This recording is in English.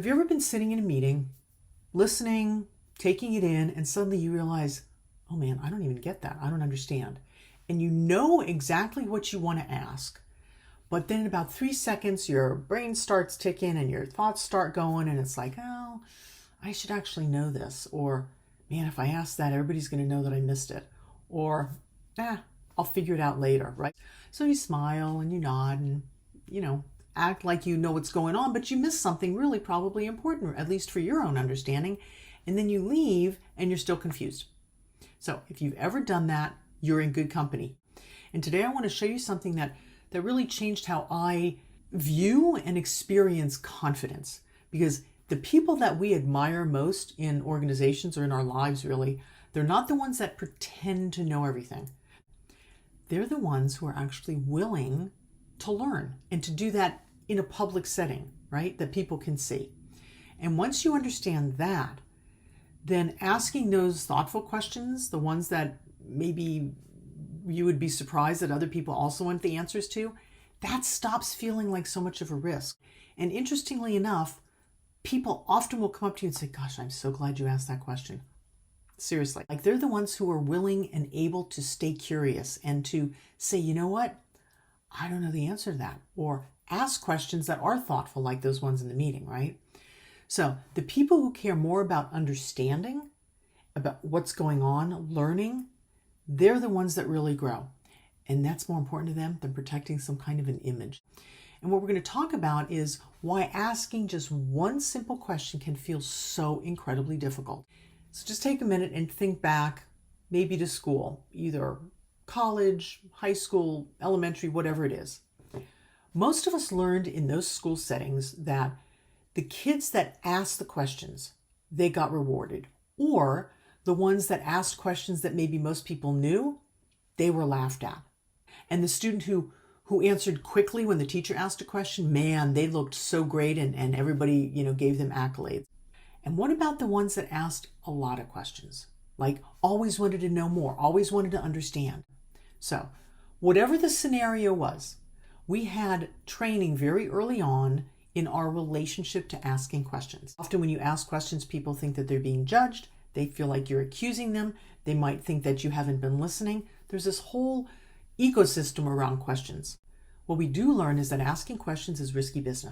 Have you ever been sitting in a meeting, listening, taking it in, and suddenly you realize, oh man, I don't even get that. I don't understand. And you know exactly what you want to ask. But then in about 3 seconds, your brain starts ticking and your thoughts start going. And it's like, oh, I should actually know this. Or, man, if I ask that, everybody's going to know that I missed it. Or, I'll figure it out later, right? So you smile and you nod and, act like you know what's going on, but you missed something really probably important, at least for your own understanding. And then you leave and you're still confused. So if you've ever done that, you're in good company. And today I want to show you something that really changed how I view and experience confidence. Because the people that we admire most in organizations or in our lives, really, they're not the ones that pretend to know everything. They're the ones who are actually willing to learn and to do that in a public setting, right? That people can see. And once you understand that, then asking those thoughtful questions, the ones that maybe you would be surprised that other people also want the answers to, that stops feeling like so much of a risk. And interestingly enough, people often will come up to you and say, gosh, I'm so glad you asked that question. Seriously. Like they're the ones who are willing and able to stay curious and to say, you know what? I don't know the answer to that. Or ask questions that are thoughtful, like those ones in the meeting, right? So the people who care more about understanding, about what's going on, learning, they're the ones that really grow. And that's more important to them than protecting some kind of an image. And what we're going to talk about is why asking just one simple question can feel so incredibly difficult. So just take a minute and think back, maybe to school, either college, high school, elementary, whatever it is. Most of us learned in those school settings that the kids that asked the questions, they got rewarded. Or the ones that asked questions that maybe most people knew, they were laughed at. And the student who answered quickly when the teacher asked a question, man, they looked so great and everybody, gave them accolades. And what about the ones that asked a lot of questions? Like always wanted to know more, always wanted to understand. So whatever the scenario was, we had training very early on in our relationship to asking questions. Often when you ask questions, people think that they're being judged. They feel like you're accusing them. They might think that you haven't been listening. There's this whole ecosystem around questions. What we do learn is that asking questions is risky business.